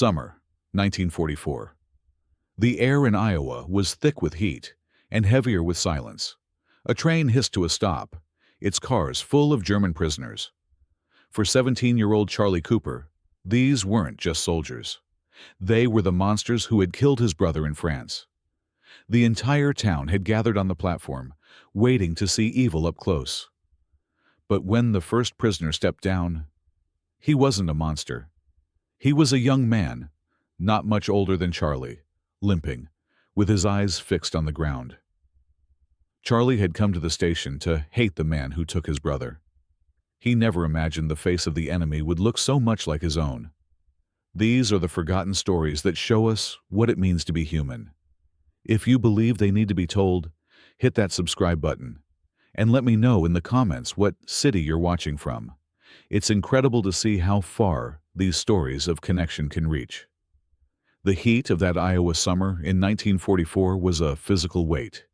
Summer, 1944. The air in Iowa was thick with heat and heavier with silence. A train hissed to a stop, its cars full of German prisoners. For 17-year-old Charlie Cooper, these weren't just soldiers. They were the monsters who had killed his brother in France. The entire town had gathered on the platform, waiting to see evil up close. But when the first prisoner stepped down, he wasn't a monster. He was a young man, not much older than Charlie, limping, with his eyes fixed on the ground. Charlie had come to the station to hate the man who took his brother. He never imagined the face of the enemy would look so much like his own. These are the forgotten stories that show us what it means to be human. If you believe they need to be told, hit that subscribe button, and let me know in the comments what city you're watching from. It's incredible to see how far these stories of connection can reach. The heat of that Iowa summer in 1944 was a physical weight.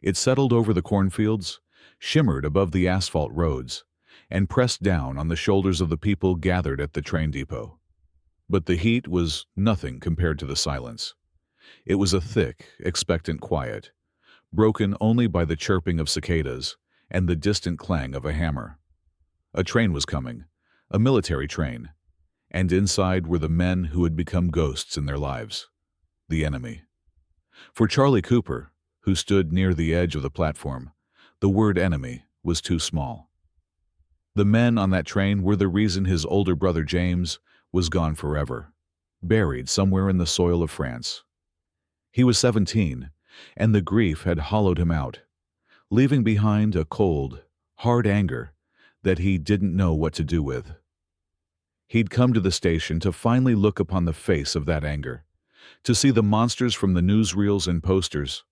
It settled over the cornfields, shimmered above the asphalt roads, and pressed down on the shoulders of the people gathered at the train depot. But the heat was nothing compared to the silence. It was a thick, expectant quiet, broken only by the chirping of cicadas and the distant clang of a hammer. A train was coming, a military train, and inside were the men who had become ghosts in their lives, the enemy. For Charlie Cooper, who stood near the edge of the platform, the word enemy was too small. The men on that train were the reason his older brother James was gone forever, buried somewhere in the soil of France. He was 17, and the grief had hollowed him out, leaving behind a cold, hard anger that he didn't know what to do with. He'd come to the station to finally look upon the face of that anger, to see the monsters from the newsreels and posters,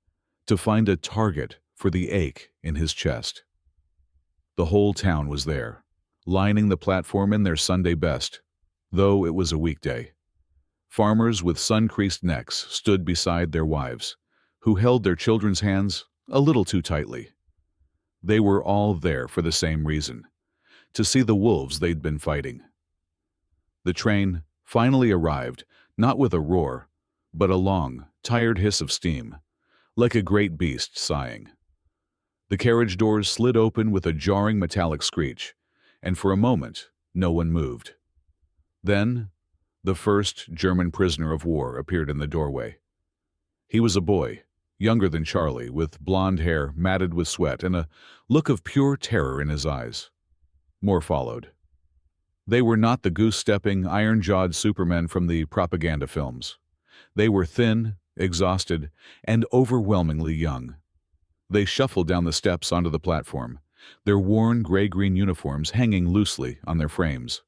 to find a target for the ache in his chest. The whole town was there, lining the platform in their Sunday best, though it was a weekday. Farmers with sun-creased necks stood beside their wives, who held their children's hands a little too tightly. They were all there for the same reason, to see the wolves they'd been fighting. The train finally arrived, not with a roar, but a long, tired hiss of steam, like a great beast sighing. The carriage doors slid open with a jarring metallic screech, and for a moment no one moved. Then, the first German prisoner of war appeared in the doorway. He was a boy, younger than Charlie, with blonde hair matted with sweat and a look of pure terror in his eyes. More followed. They were not the goose-stepping, iron-jawed supermen from the propaganda films. They were thin, exhausted, and overwhelmingly young. They shuffled down the steps onto the platform, their worn gray-green uniforms hanging loosely on their frames.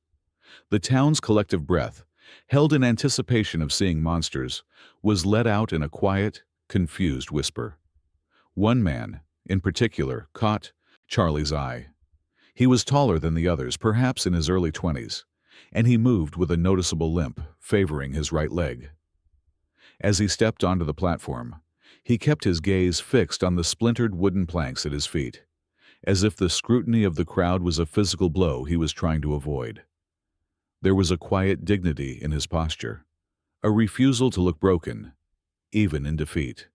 The town's collective breath, held in anticipation of seeing monsters, was let out in a quiet, confused whisper. One man, in particular, caught Charlie's eye. He was taller than the others, perhaps in his early 20s, and he moved with a noticeable limp, favoring his right leg. As he stepped onto the platform, he kept his gaze fixed on the splintered wooden planks at his feet, as if the scrutiny of the crowd was a physical blow he was trying to avoid. There was a quiet dignity in his posture, a refusal to look broken, even in defeat.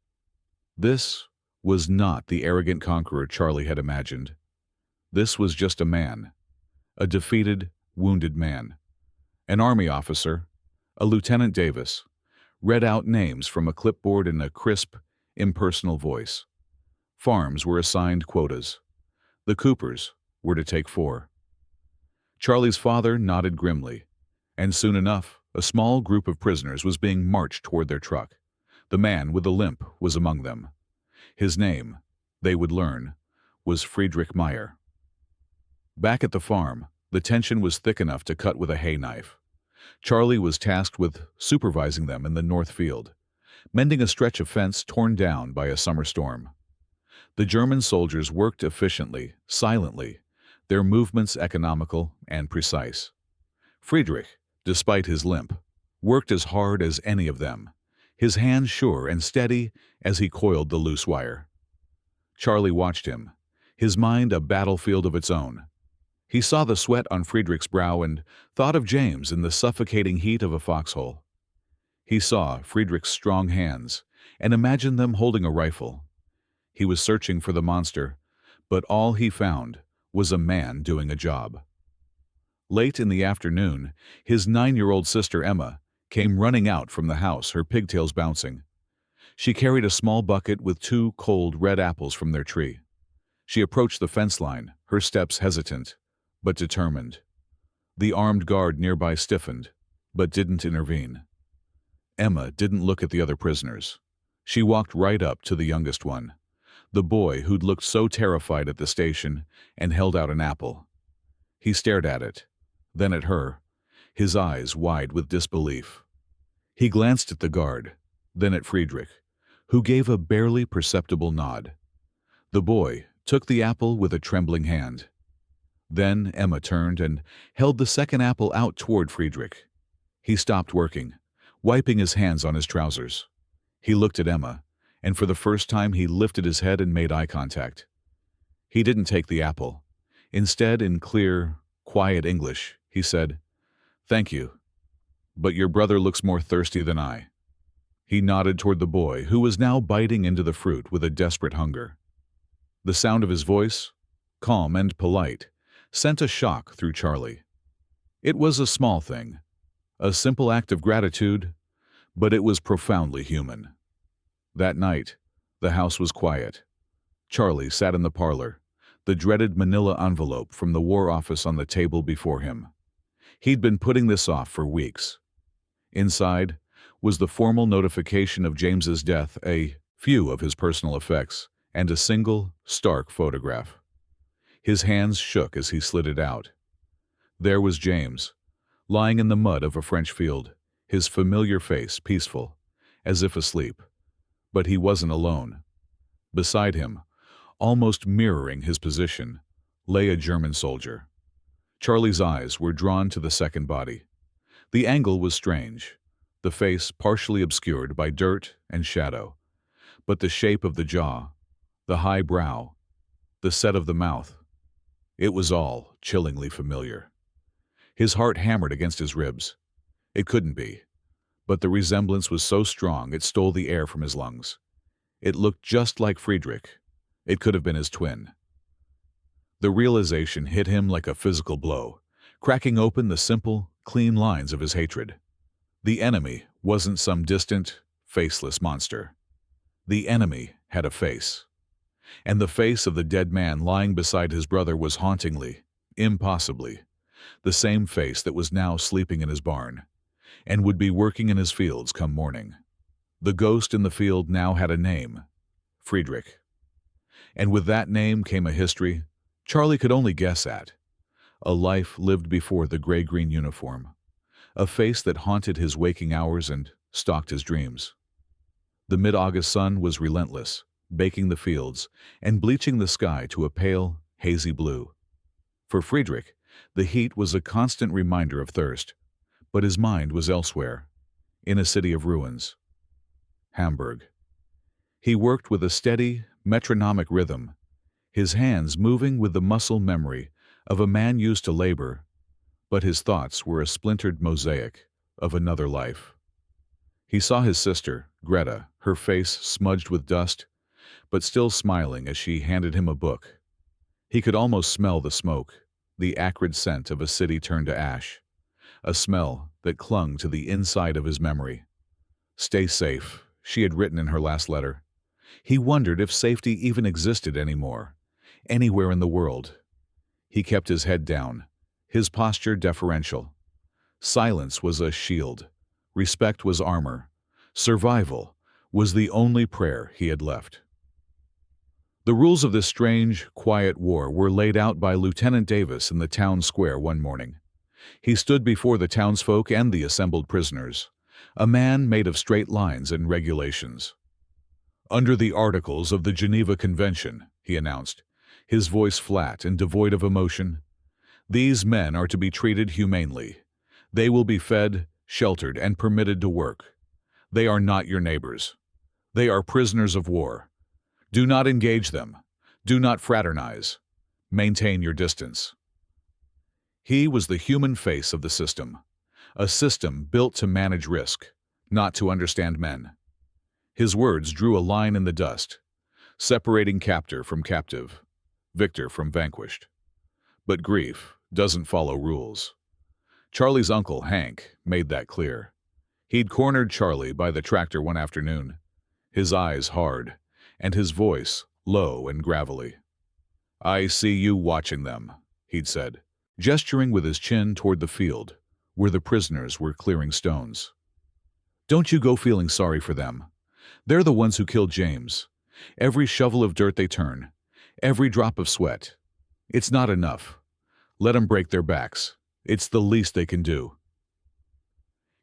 This was not the arrogant conqueror Charlie had imagined. This was just a man, a defeated, wounded man. An army officer, a Lieutenant Davis, read out names from a clipboard in a crisp, impersonal voice. Farms were assigned quotas. The Coopers were to take 4. Charlie's father nodded grimly, and soon enough, a small group of prisoners was being marched toward their truck. The man with the limp was among them. His name, they would learn, was Friedrich Meyer. Back at the farm, the tension was thick enough to cut with a hay knife. Charlie was tasked with supervising them in the north field, mending a stretch of fence torn down by a summer storm. The German soldiers worked efficiently, silently, their movements economical and precise. Friedrich, despite his limp, worked as hard as any of them, his hands sure and steady as he coiled the loose wire. Charlie watched him, his mind a battlefield of its own. He saw the sweat on Friedrich's brow and thought of James in the suffocating heat of a foxhole. He saw Friedrich's strong hands and imagined them holding a rifle. He was searching for the monster, but all he found was a man doing a job. Late in the afternoon, his 9-year-old sister Emma came running out from the house, her pigtails bouncing. She carried a small bucket with 2 cold red apples from their tree. She approached the fence line, her steps hesitant, but determined. The armed guard nearby stiffened, but didn't intervene. Emma didn't look at the other prisoners. She walked right up to the youngest one, the boy who'd looked so terrified at the station, and held out an apple. He stared at it, then at her, his eyes wide with disbelief. He glanced at the guard, then at Friedrich, who gave a barely perceptible nod. The boy took the apple with a trembling hand. Then Emma turned and held the second apple out toward Friedrich. He stopped working, wiping his hands on his trousers. He looked at Emma, and for the first time he lifted his head and made eye contact. He didn't take the apple. Instead, in clear, quiet English, he said, "Thank you, but your brother looks more thirsty than I." He nodded toward the boy, who was now biting into the fruit with a desperate hunger. The sound of his voice, calm and polite, sent a shock through Charlie. It was a small thing, a simple act of gratitude, but it was profoundly human. That night, the house was quiet. Charlie sat in the parlor, the dreaded manila envelope from the War Office on the table before him. He'd been putting this off for weeks. Inside was the formal notification of James's death, a few of his personal effects, and a single, stark photograph. His hands shook as he slid it out. There was James, lying in the mud of a French field, his familiar face peaceful, as if asleep. But he wasn't alone. Beside him, almost mirroring his position, lay a German soldier. Charlie's eyes were drawn to the second body. The angle was strange, the face partially obscured by dirt and shadow, but the shape of the jaw, the high brow, the set of the mouth, it was all chillingly familiar. His heart hammered against his ribs. It couldn't be, but the resemblance was so strong it stole the air from his lungs. It looked just like Friedrich. It could have been his twin. The realization hit him like a physical blow, cracking open the simple, clean lines of his hatred. The enemy wasn't some distant, faceless monster. The enemy had a face. And the face of the dead man lying beside his brother was hauntingly, impossibly, the same face that was now sleeping in his barn, and would be working in his fields come morning. The ghost in the field now had a name, Friedrich. And with that name came a history Charlie could only guess at. A life lived before the gray-green uniform. A face that haunted his waking hours and stalked his dreams. The mid-August sun was relentless, baking the fields and bleaching the sky to a pale, hazy blue. For Friedrich, the heat was a constant reminder of thirst, but his mind was elsewhere, in a city of ruins. Hamburg. He worked with a steady, metronomic rhythm, his hands moving with the muscle memory of a man used to labor, but his thoughts were a splintered mosaic of another life. He saw his sister, Greta, her face smudged with dust, but still smiling as she handed him a book. He could almost smell the smoke, the acrid scent of a city turned to ash, a smell that clung to the inside of his memory. "Stay safe," she had written in her last letter. He wondered if safety even existed anymore, anywhere in the world. He kept his head down, his posture deferential. Silence was a shield, respect was armor, survival was the only prayer he had left. The rules of this strange, quiet war were laid out by Lieutenant Davis in the town square one morning. He stood before the townsfolk and the assembled prisoners, a man made of straight lines and regulations. "Under the Articles of the Geneva Convention," he announced, his voice flat and devoid of emotion, "these men are to be treated humanely. They will be fed, sheltered, and permitted to work. They are not your neighbors. They are prisoners of war. Do not engage them. Do not fraternize. Maintain your distance." He was the human face of the system, a system built to manage risk, not to understand men. His words drew a line in the dust, separating captor from captive, victor from vanquished. But grief doesn't follow rules. Charlie's uncle, Hank, made that clear. He'd cornered Charlie by the tractor one afternoon, his eyes hard, and his voice low and gravelly. "I see you watching them," he'd said, gesturing with his chin toward the field, where the prisoners were clearing stones. "Don't you go feeling sorry for them. They're the ones who killed James. Every shovel of dirt they turn, every drop of sweat. It's not enough. Let 'em break their backs. It's the least they can do."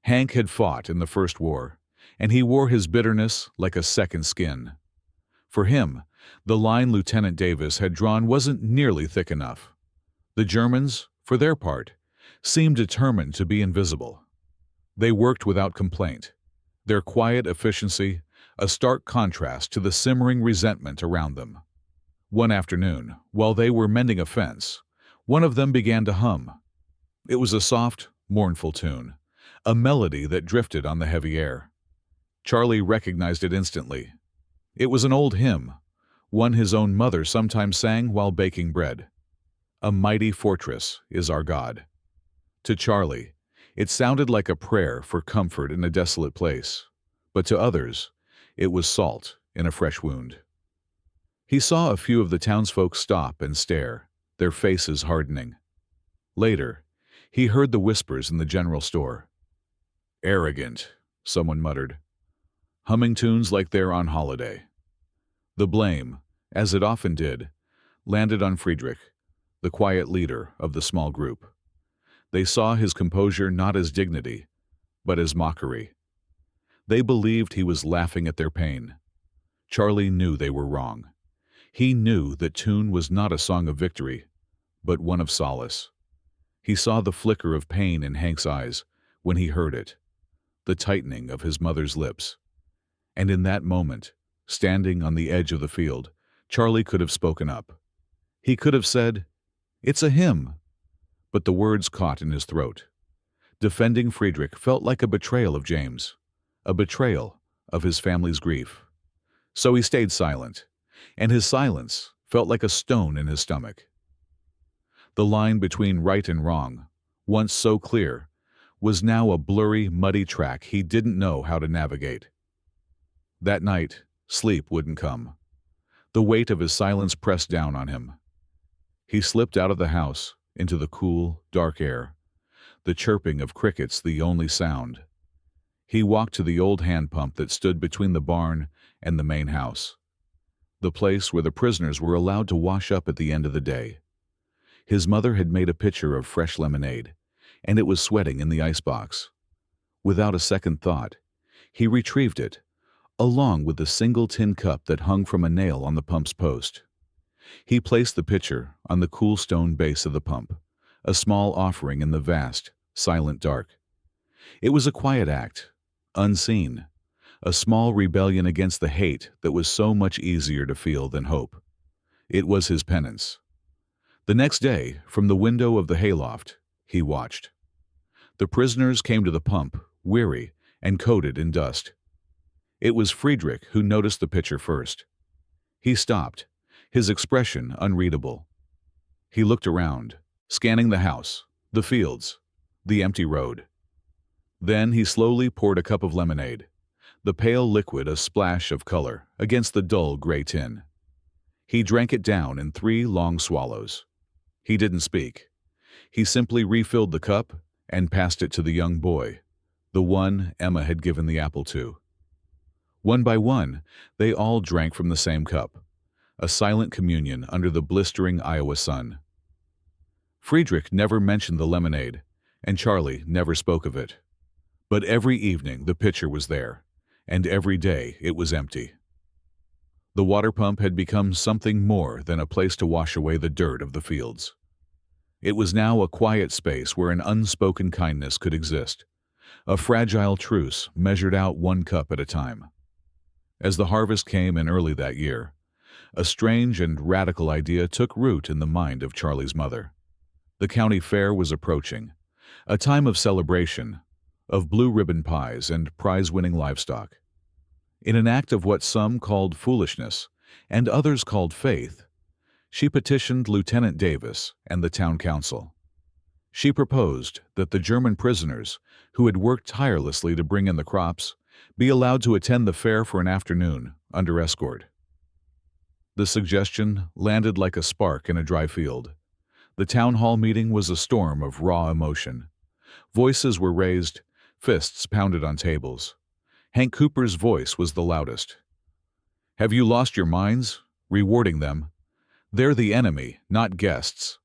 Hank had fought in the First War, and he wore his bitterness like a second skin. For him, the line Lieutenant Davis had drawn wasn't nearly thick enough. The Germans, for their part, seemed determined to be invisible. They worked without complaint, their quiet efficiency a stark contrast to the simmering resentment around them. One afternoon, while they were mending a fence, one of them began to hum. It was a soft, mournful tune, a melody that drifted on the heavy air. Charlie recognized it instantly. It was an old hymn, one his own mother sometimes sang while baking bread. "A mighty fortress is our God." To Charlie, it sounded like a prayer for comfort in a desolate place, but to others, it was salt in a fresh wound. He saw a few of the townsfolk stop and stare, their faces hardening. Later, he heard the whispers in the general store. "Arrogant," someone muttered. "Humming tunes like they're on holiday." The blame, as it often did, landed on Friedrich, the quiet leader of the small group. They saw his composure not as dignity, but as mockery. They believed he was laughing at their pain. Charlie knew they were wrong. He knew that tune was not a song of victory, but one of solace. He saw the flicker of pain in Hank's eyes when he heard it, the tightening of his mother's lips. And in that moment, standing on the edge of the field, Charlie could have spoken up. He could have said, "It's a hymn," but the words caught in his throat. Defending Friedrich felt like a betrayal of James, a betrayal of his family's grief. So he stayed silent, and his silence felt like a stone in his stomach. The line between right and wrong, once so clear, was now a blurry, muddy track he didn't know how to navigate. That night, sleep wouldn't come. The weight of his silence pressed down on him. He slipped out of the house into the cool, dark air, the chirping of crickets the only sound. He walked to the old hand pump that stood between the barn and the main house, the place where the prisoners were allowed to wash up at the end of the day. His mother had made a pitcher of fresh lemonade, and it was sweating in the icebox. Without a second thought, he retrieved it, along with the single tin cup that hung from a nail on the pump's post. He placed the pitcher on the cool stone base of the pump, a small offering in the vast, silent dark. It was a quiet act, unseen, a small rebellion against the hate that was so much easier to feel than hope. It was his penance. The next day, from the window of the hayloft, he watched. The prisoners came to the pump, weary and coated in dust. It was Friedrich who noticed the pitcher first. He stopped, his expression unreadable. He looked around, scanning the house, the fields, the empty road. Then he slowly poured a cup of lemonade, the pale liquid a splash of color against the dull gray tin. He drank it down in 3 long swallows. He didn't speak. He simply refilled the cup and passed it to the young boy, the one Emma had given the apple to. One by one, they all drank from the same cup, a silent communion under the blistering Iowa sun. Friedrich never mentioned the lemonade, and Charlie never spoke of it. But every evening the pitcher was there, and every day it was empty. The water pump had become something more than a place to wash away the dirt of the fields. It was now a quiet space where an unspoken kindness could exist, a fragile truce measured out 1 cup at a time. As the harvest came in early that year, a strange and radical idea took root in the mind of Charlie's mother. The county fair was approaching, a time of celebration, of blue ribbon pies and prize-winning livestock. In an act of what some called foolishness and others called faith, she petitioned Lieutenant Davis and the town council. She proposed that the German prisoners, who had worked tirelessly to bring in the crops, be allowed to attend the fair for an afternoon under escort. The suggestion landed like a spark in a dry field. The town hall meeting was a storm of raw emotion. Voices were raised, fists pounded on tables. Hank Cooper's voice was the loudest. "Have you lost your minds? Rewarding them? They're the enemy, not guests."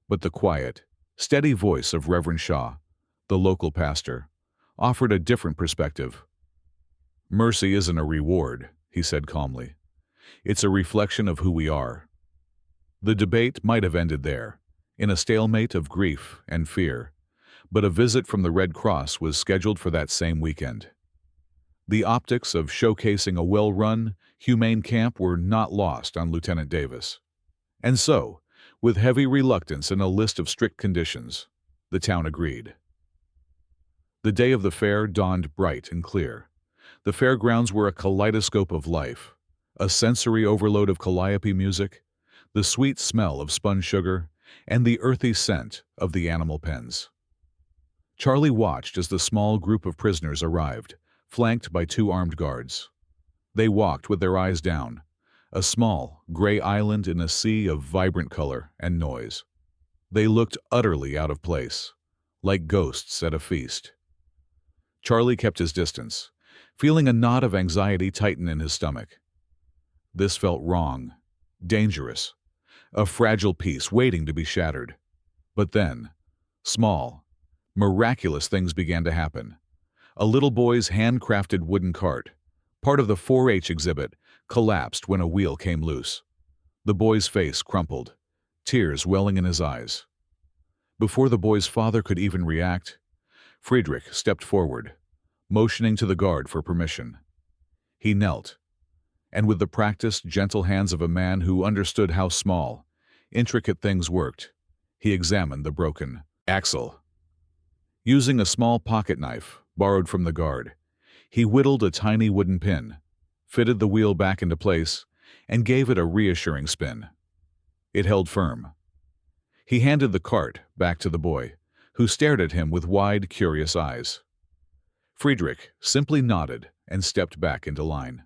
But the quiet, steady voice of Reverend Shaw, the local pastor, offered a different perspective. "Mercy isn't a reward," he said calmly. "It's a reflection of who we are." The debate might have ended there, in a stalemate of grief and fear, but a visit from the Red Cross was scheduled for that same weekend. The optics of showcasing a well-run, humane camp were not lost on Lieutenant Davis. And so, with heavy reluctance and a list of strict conditions, the town agreed. The day of the fair dawned bright and clear. The fairgrounds were a kaleidoscope of life, a sensory overload of calliope music, the sweet smell of spun sugar, and the earthy scent of the animal pens. Charlie watched as the small group of prisoners arrived, flanked by 2 armed guards. They walked with their eyes down, a small, gray island in a sea of vibrant color and noise. They looked utterly out of place, like ghosts at a feast. Charlie kept his distance, feeling a knot of anxiety tighten in his stomach. This felt wrong, dangerous, a fragile piece waiting to be shattered. But then, small, miraculous things began to happen. A little boy's handcrafted wooden cart, part of the 4-H exhibit, collapsed when a wheel came loose. The boy's face crumpled, tears welling in his eyes. Before the boy's father could even react, Friedrich stepped forward, motioning to the guard for permission. He knelt, and with the practiced, gentle hands of a man who understood how small, intricate things worked, he examined the broken axle. Using a small pocket knife borrowed from the guard, he whittled a tiny wooden pin, fitted the wheel back into place, and gave it a reassuring spin. It held firm. He handed the cart back to the boy, who stared at him with wide, curious eyes. Friedrich simply nodded and stepped back into line.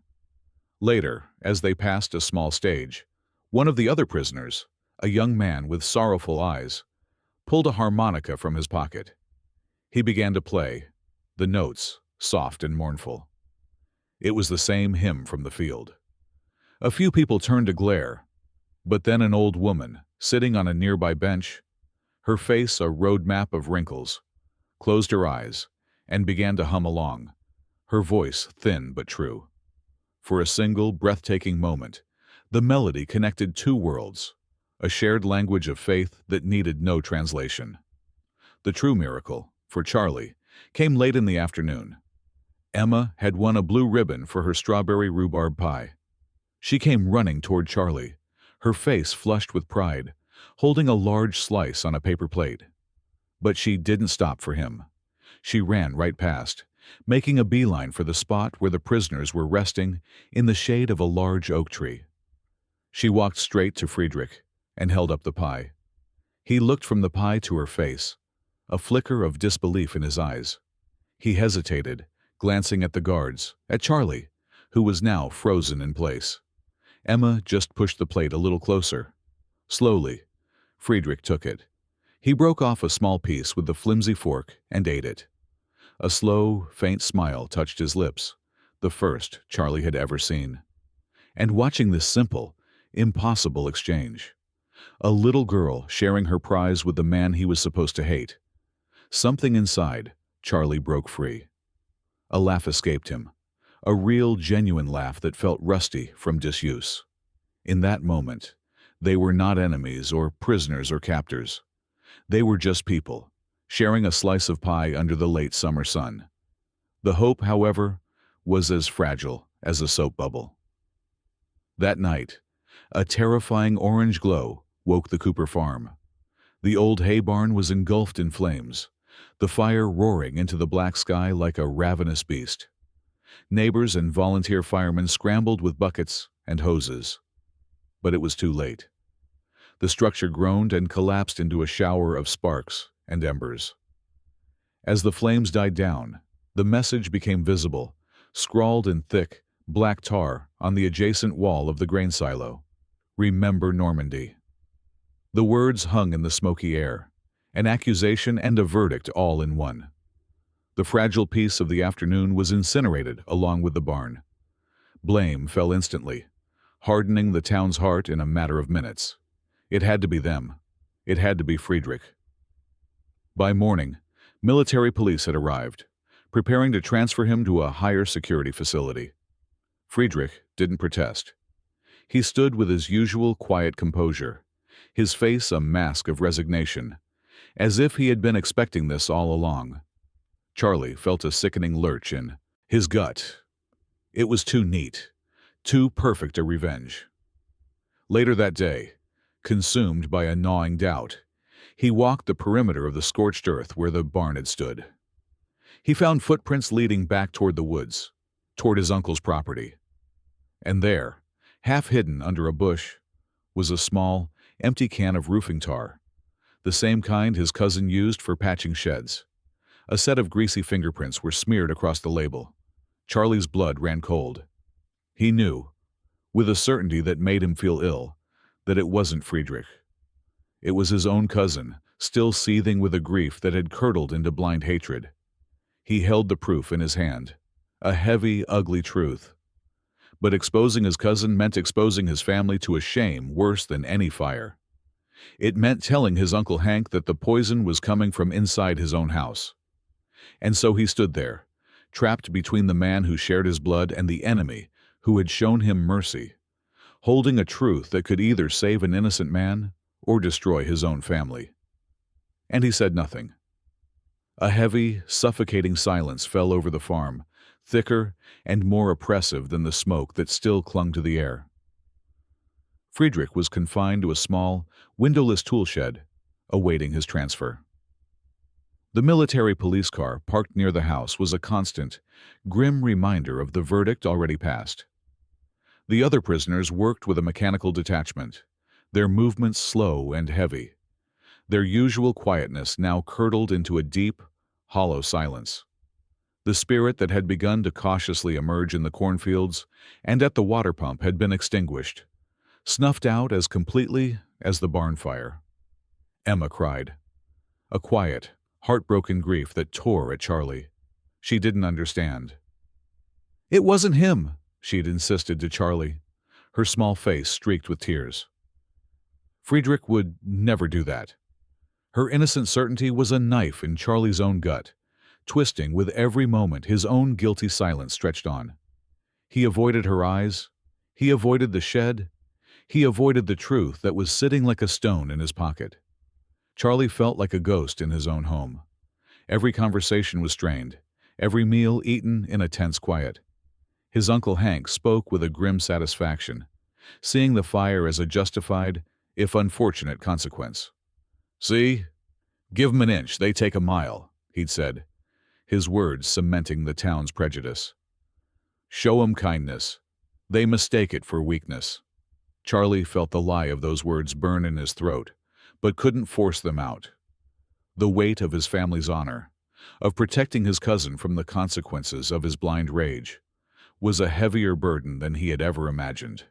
Later, as they passed a small stage, one of the other prisoners, a young man with sorrowful eyes, pulled a harmonica from his pocket. He began to play, the notes soft and mournful. It was the same hymn from the field. A few people turned to glare, but then an old woman, sitting on a nearby bench, her face a road map of wrinkles, closed her eyes and began to hum along, her voice thin but true. For a single, breathtaking moment, the melody connected 2 worlds, a shared language of faith that needed no translation. The true miracle, for Charlie, came late in the afternoon. Emma had won a blue ribbon for her strawberry rhubarb pie. She came running toward Charlie, her face flushed with pride, holding a large slice on a paper plate. But she didn't stop for him. She ran right past, making a beeline for the spot where the prisoners were resting in the shade of a large oak tree. She walked straight to Friedrich and held up the pie. He looked from the pie to her face, a flicker of disbelief in his eyes. He hesitated, glancing at the guards, at Charlie, who was now frozen in place. Emma just pushed the plate a little closer. Slowly, Friedrich took it. He broke off a small piece with the flimsy fork and ate it. A slow, faint smile touched his lips, the first Charlie had ever seen. And watching this simple, impossible exchange, a little girl sharing her prize with the man he was supposed to hate, something inside Charlie broke free. A laugh escaped him, a real, genuine laugh that felt rusty from disuse. In that moment, they were not enemies or prisoners or captors. They were just people, sharing a slice of pie under the late summer sun. The hope, however, was as fragile as a soap bubble. That night, a terrifying orange glow woke the Cooper farm. The old hay barn was engulfed in flames, the fire roaring into the black sky like a ravenous beast. Neighbors and volunteer firemen scrambled with buckets and hoses. But it was too late. The structure groaned and collapsed into a shower of sparks and embers. As the flames died down, the message became visible, scrawled in thick, black tar on the adjacent wall of the grain silo. "Remember Normandy." The words hung in the smoky air, an accusation and a verdict all in one. The fragile piece of the afternoon was incinerated along with the barn. Blame fell instantly, hardening the town's heart in a matter of minutes. It had to be them. It had to be Friedrich. By morning, military police had arrived, preparing to transfer him to a higher security facility. Friedrich didn't protest. He stood with his usual quiet composure, his face a mask of resignation, as if he had been expecting this all along. Charlie felt a sickening lurch in his gut. It was too neat, too perfect a revenge. Later that day, consumed by a gnawing doubt, he walked the perimeter of the scorched earth where the barn had stood. He found footprints leading back toward the woods, toward his uncle's property. And there, half hidden under a bush, was a small, empty can of roofing tar, the same kind his cousin used for patching sheds. A set of greasy fingerprints were smeared across the label. Charlie's blood ran cold. He knew, with a certainty that made him feel ill, that it wasn't Friedrich. It was his own cousin, still seething with a grief that had curdled into blind hatred. He held the proof in his hand, a heavy, ugly truth. But exposing his cousin meant exposing his family to a shame worse than any fire. It meant telling his Uncle Hank that the poison was coming from inside his own house. And so he stood there, trapped between the man who shared his blood and the enemy who had shown him mercy, holding a truth that could either save an innocent man or destroy his own family. And he said nothing. A heavy, suffocating silence fell over the farm, thicker and more oppressive than the smoke that still clung to the air. Friedrich was confined to a small, windowless tool shed, awaiting his transfer. The military police car parked near the house was a constant, grim reminder of the verdict already passed. The other prisoners worked with a mechanical detachment, their movements slow and heavy, their usual quietness now curdled into a deep, hollow silence. The spirit that had begun to cautiously emerge in the cornfields and at the water pump had been extinguished, snuffed out as completely as the barn fire. Emma cried. A quiet, heartbroken grief that tore at Charlie. She didn't understand. It wasn't him, she'd insisted to Charlie, her small face streaked with tears. Friedrich would never do that. Her innocent certainty was a knife in Charlie's own gut, twisting with every moment his own guilty silence stretched on. He avoided her eyes. He avoided the shed. He avoided the truth that was sitting like a stone in his pocket. Charlie felt like a ghost in his own home. Every conversation was strained, every meal eaten in a tense quiet. His Uncle Hank spoke with a grim satisfaction, seeing the fire as a justified, if unfortunate, consequence. "See? Give 'em an inch, they take a mile," he'd said, his words cementing the town's prejudice. "Show 'em kindness. They mistake it for weakness." Charlie felt the lie of those words burn in his throat, but couldn't force them out. The weight of his family's honor, of protecting his cousin from the consequences of his blind rage, was a heavier burden than he had ever imagined.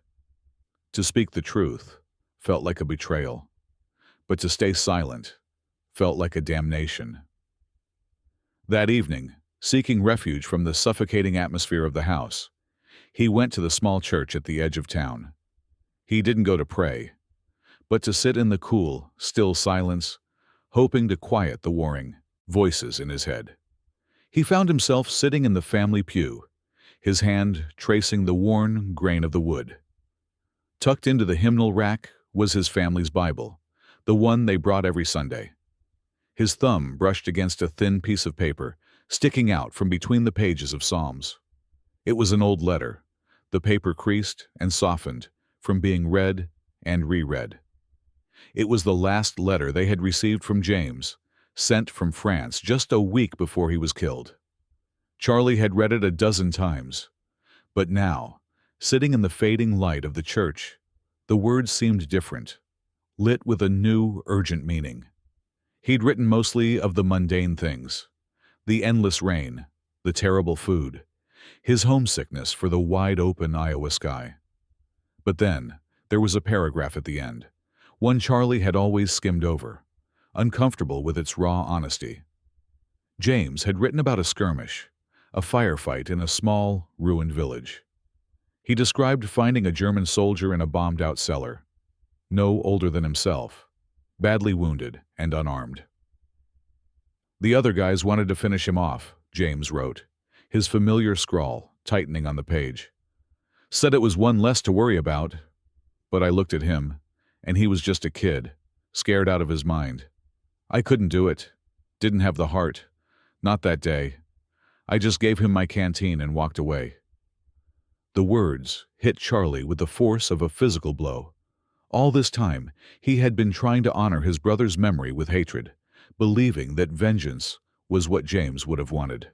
To speak the truth felt like a betrayal, but to stay silent felt like a damnation. That evening, seeking refuge from the suffocating atmosphere of the house, he went to the small church at the edge of town. He didn't go to pray, but to sit in the cool, still silence, hoping to quiet the warring voices in his head. He found himself sitting in the family pew, his hand tracing the worn grain of the wood. Tucked into the hymnal rack was his family's Bible, the one they brought every Sunday. His thumb brushed against a thin piece of paper, sticking out from between the pages of Psalms. It was an old letter, the paper creased and softened from being read and reread. It was the last letter they had received from James, sent from France just a week before he was killed. Charlie had read it a dozen times, but now, sitting in the fading light of the church, the words seemed different, lit with a new, urgent meaning. He'd written mostly of the mundane things, the endless rain, the terrible food, his homesickness for the wide-open Iowa sky. But then, there was a paragraph at the end, one Charlie had always skimmed over, uncomfortable with its raw honesty. James had written about a skirmish, a firefight in a small, ruined village. He described finding a German soldier in a bombed-out cellar, no older than himself, badly wounded and unarmed. The other guys wanted to finish him off, James wrote, his familiar scrawl tightening on the page. Said it was one less to worry about, but I looked at him, and he was just a kid, scared out of his mind. I couldn't do it, didn't have the heart, not that day. I just gave him my canteen and walked away. The words hit Charlie with the force of a physical blow. All this time, he had been trying to honor his brother's memory with hatred, believing that vengeance was what James would have wanted.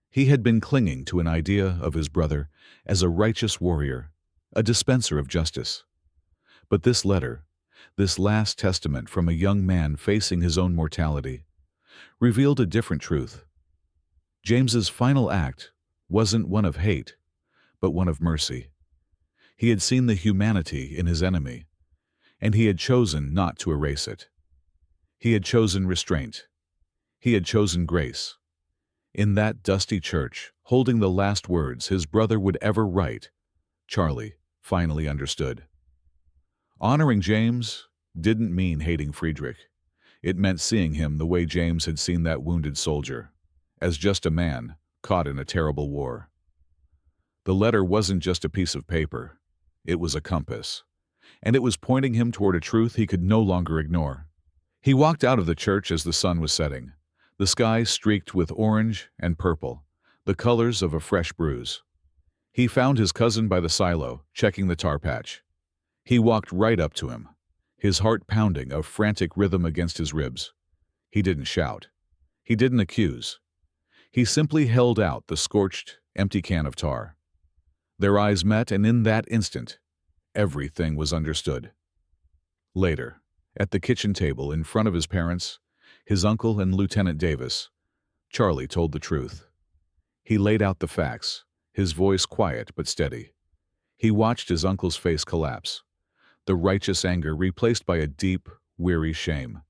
He had been clinging to an idea of his brother as a righteous warrior, a dispenser of justice. But this letter, this last testament from a young man facing his own mortality, revealed a different truth. James's final act wasn't one of hate, but one of mercy. He had seen the humanity in his enemy, and he had chosen not to erase it. He had chosen restraint. He had chosen grace. In that dusty church, holding the last words his brother would ever write, Charlie finally understood. Honoring James didn't mean hating Friedrich. It meant seeing him the way James had seen that wounded soldier, as just a man caught in a terrible war. The letter wasn't just a piece of paper. It was a compass, and it was pointing him toward a truth he could no longer ignore. He walked out of the church as the sun was setting, the sky streaked with orange and purple, the colors of a fresh bruise. He found his cousin by the silo, checking the tar patch. He walked right up to him, his heart pounding a frantic rhythm against his ribs. He didn't shout. He didn't accuse. He simply held out the scorched, empty can of tar. Their eyes met, and in that instant, everything was understood. Later, at the kitchen table in front of his parents, his uncle and Lieutenant Davis, Charlie told the truth. He laid out the facts, his voice quiet but steady. He watched his uncle's face collapse, the righteous anger replaced by a deep, weary shame.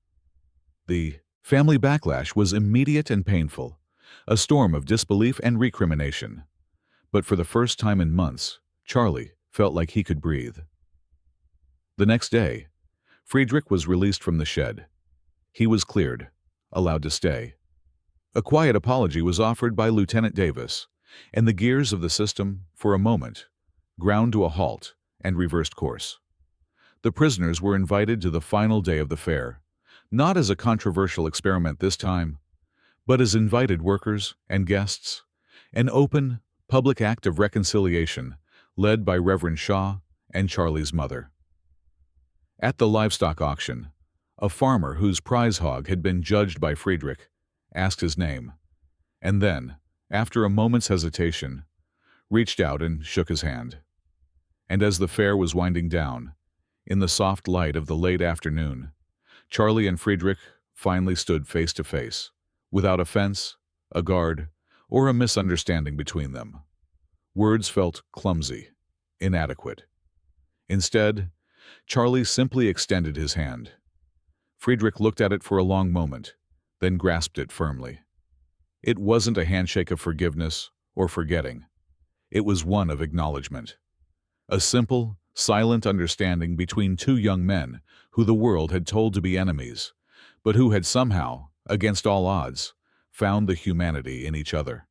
The family backlash was immediate and painful, a storm of disbelief and recrimination. But for the first time in months, Charlie felt like he could breathe. The next day, Friedrich was released from the shed. He was cleared, allowed to stay. A quiet apology was offered by Lieutenant Davis, and the gears of the system, for a moment, ground to a halt and reversed course. The prisoners were invited to the final day of the fair, not as a controversial experiment this time, but as invited workers and guests, an open, public act of reconciliation led by Reverend Shaw and Charlie's mother. At the livestock auction, a farmer whose prize hog had been judged by Friedrich asked his name, and then, after a moment's hesitation, reached out and shook his hand. And as the fair was winding down, in the soft light of the late afternoon, Charlie and Friedrich finally stood face to face, without a fence, a guard, or a misunderstanding between them. Words felt clumsy, inadequate. Instead, Charlie simply extended his hand. Friedrich looked at it for a long moment, then grasped it firmly. It wasn't a handshake of forgiveness or forgetting. It was one of acknowledgement. A simple, silent understanding between two young men who the world had told to be enemies, but who had somehow, against all odds, found the humanity in each other.